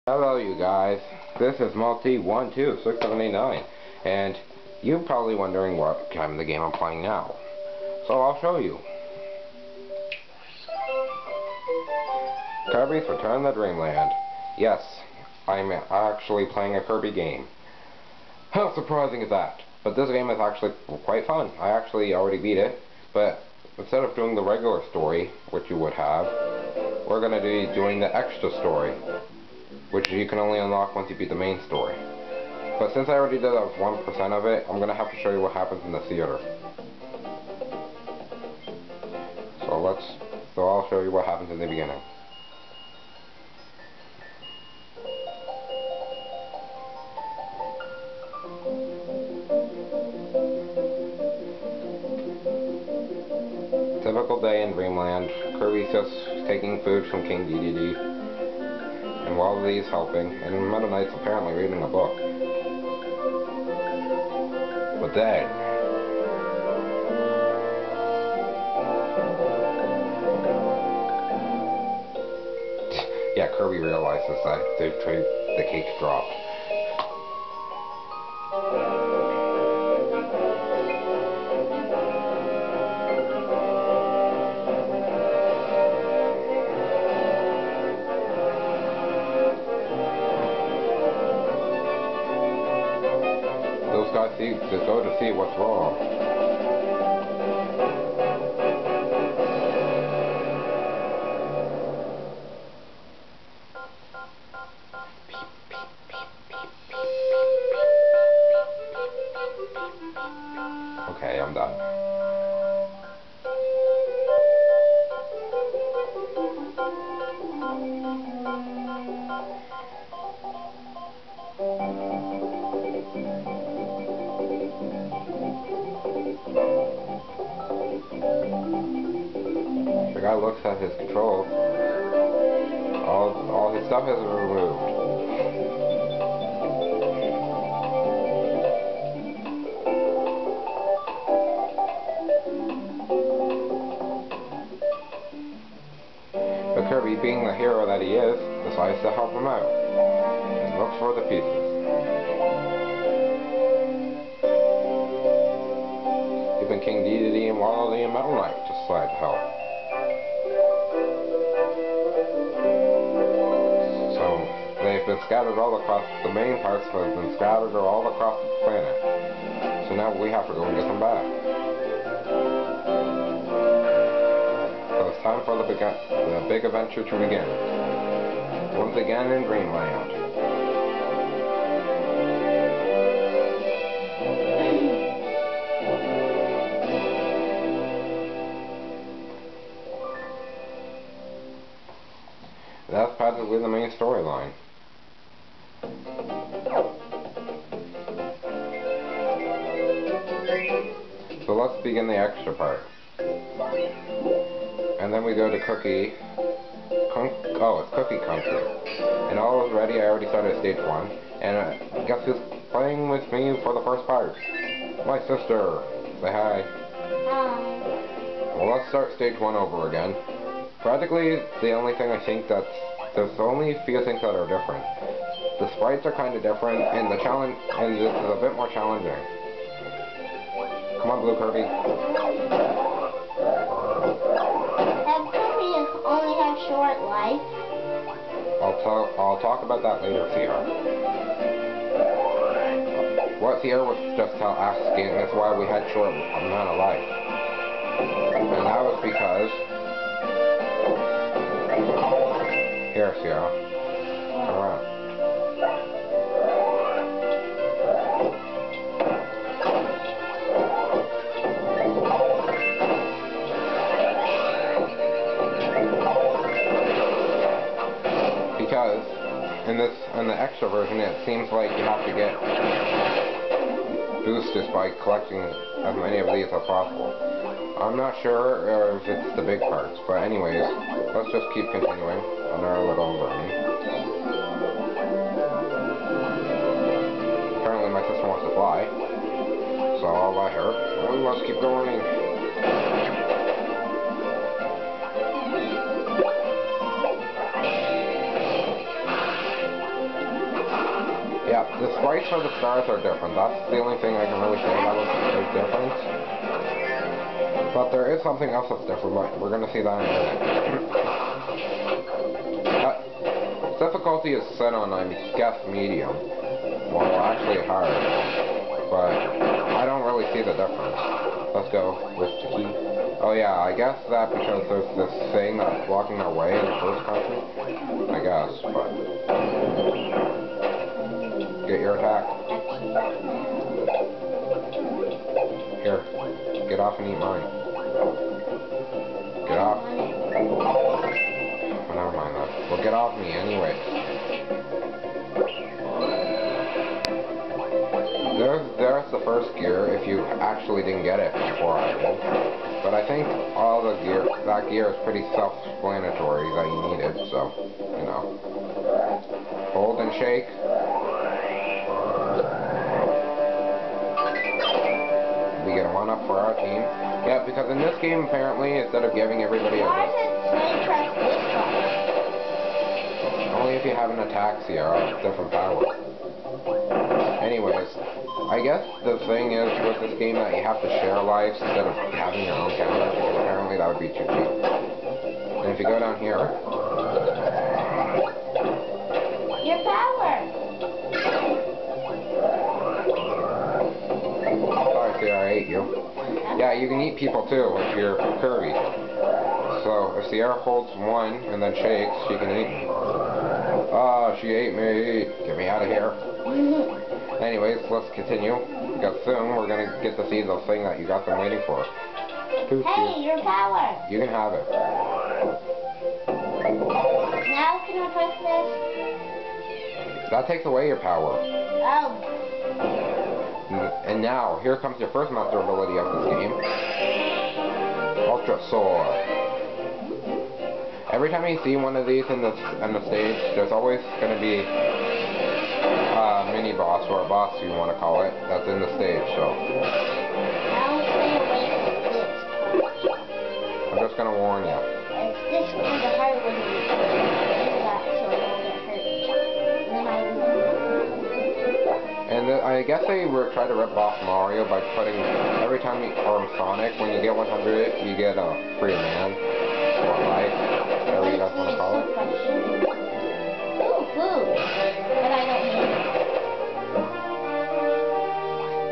Hello you guys, this is Multi126789, and you're probably wondering what kind of the game I'm playing now. So I'll show you. Kirby's Return to Dreamland. Yes, I'm actually playing a Kirby game. How surprising is that? But this game is actually quite fun. I actually already beat it, but instead of doing the regular story, which you would have, we're going to be doing the extra story, which you can only unlock once you beat the main story. But since I already did 1% of it, I'm going to have to show you what happens in the theater. So I'll show you what happens in the beginning. Typical day in Dreamland. Kirby's just taking food from King Dedede, and while he's helping, and Meta Knight's apparently reading a book. But then, yeah, Kirby realizes that the cake dropped. Those guys go to see what's wrong. Okay, I'm done. The guy looks at his controls. All his stuff has been removed. But Kirby, being the hero that he is, decides to help him out and looks for the pieces. Even King Dedede and Wally and Meta Knight decide to help. So they've been scattered all across, the main parts have been scattered all across the planet. So now we have to go and get them back. So it's time for the big adventure to begin. Once again in Dreamland. That's practically the main storyline. So let's begin the extra part. And then we go to it's Cookie Country. And all is ready. I already started stage 1. And guess who's playing with me for the first part? My sister. Say hi. Hi. Well, let's start stage 1 over again. Practically, the only thing I think there's only a few things that are different. The sprites are kind of different, and this is a bit more challenging. Come on, Blue Kirby. That Kirby only has short life. I'll talk about that later, Sierra. What Sierra was just asking is why we had short amount of life, and that was because. Here, Sierra. Come around. Because in the extra version, it seems like you have to get boosted by collecting as many of these as possible. I'm not sure if it's the big parts, but anyways, let's just keep continuing on our little journey. Apparently my sister wants to fly, so I'll let her, and let's keep going. Yeah, the sprites for the stars are different. That's the only thing I can really say that was is different. But there is something else that's different, but we're going to see that in a minute. Difficulty is set on, I guess, medium. Well, actually hard. But I don't really see the difference. Let's go with the heat. Oh yeah, I guess that because there's this thing that's blocking our way in the first country. I guess, but... Get your attack. Here, get off and eat mine. Get off. Oh, never mind that. Well, get off me anyway. There's the first gear if you actually didn't get it before I did. But I think all the gear, that gear is pretty self-explanatory that you need it, so, you know. Hold and shake. We get a 1-up for our team. Yeah, because in this game, apparently, instead of giving everybody a... Why does it say press this button? Only if you have an attack Sierra, different power. Anyways, I guess the thing is with this game that you have to share lives instead of having your own camera, because apparently that would be too cheap. And if you go down here... Your power! Sorry, Sierra, I ate you. Yeah, you can eat people too if you're Kirby. So, if Sierra holds 1 and then shakes, she can eat me. Ah, she ate me. Get me out of here. Anyways, let's continue. Because soon we're gonna get to see the thing that you got them waiting for. Hey, your power! You can have it. Now can I press this? That takes away your power. Oh. And now, here comes your first master ability of this game. Ultra Sword. Every time you see one of these in the stage, there's always going to be a mini boss or a boss you want to call it that's in the stage. So I'm just going to warn you. It's this one, the hard one. Do that so I don't get hurt. And I guess they tried to rip off Mario by putting every time you, or Sonic, when you get 100, you get a free man or life. Whatever you guys want to call it. Ooh, food. But I don't need it.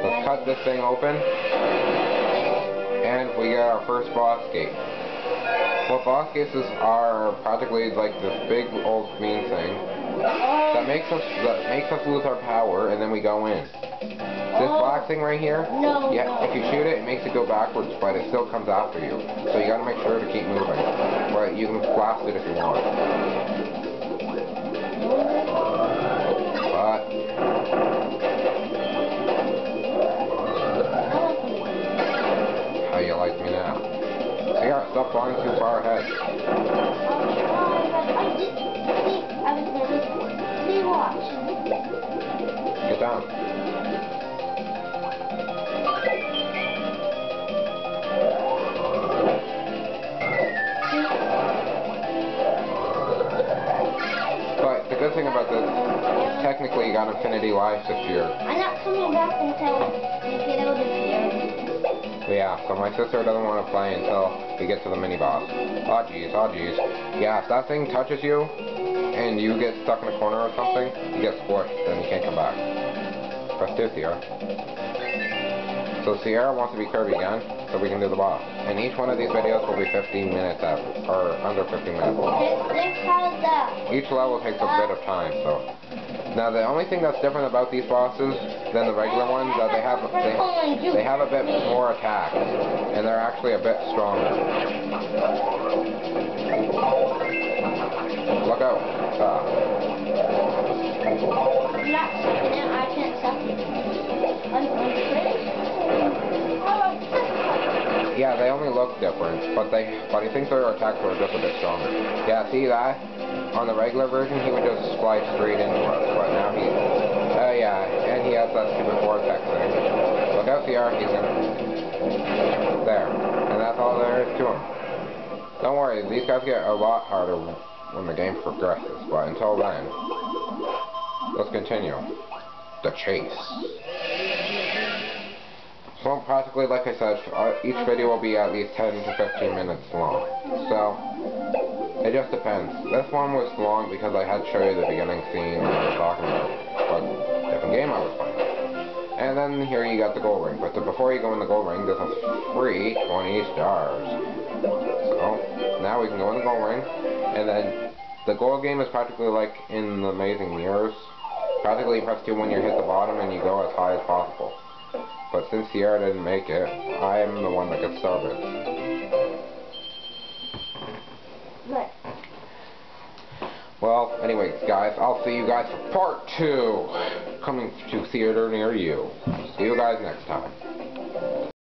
Let's cut this thing open. And we got our first boss gate. Well, boss gates are practically like this big old mean thing that makes us lose our power, and then we go in. This black thing right here, if you shoot it, it makes it go backwards, but it still comes after you. So you gotta make sure to keep moving. But you can blast it if you want. But how you like me now? So yeah, stop flying too far ahead. Get down. But the good thing about this is technically you got infinity lives if you're... I'm not coming back until you get out of here. Yeah, so my sister doesn't want to play until we get to the mini-boss. Oh jeez, oh jeez. Yeah, if that thing touches you, and you get stuck in a corner or something, you get squished, and you can't come back. Press 2, Sierra. So Sierra wants to be Kirby again, so we can do the boss. And each one of these videos will be 15 minutes or under 15 minutes long. Each level takes a bit of time, so... Now the only thing that's different about these bosses than the regular ones is that they have a bit more attacks, and they're actually a bit stronger. Look out! I'm not sucking it. I can't suck it. Yeah, they only look different, but I think their attacks are just a bit stronger. Yeah, see that? On the regular version, he would just fly straight into us, but now he... Oh yeah, and he has that stupid vortex thing. Look out, Sierra, he's gonna... There. And that's all there is to him. Don't worry, these guys get a lot harder when the game progresses, but until then, let's continue. the chase. So practically, like I said, each video will be at least 10 to 15 minutes long. So, it just depends. This one was long because I had to show you the beginning scene and I was talking about what different game I was playing. And then here you got the gold ring. But before you go in the gold ring, there's a free 20 stars. So, now we can go in the gold ring. And then, the gold game is practically like in the Amazing Mirrors. Practically you press 2 when you hit the bottom and you go as high as possible. But since Sierra didn't make it, I'm the one that gets started. Look. Well, anyways, guys, I'll see you guys for part 2 coming to theater near you. See you guys next time.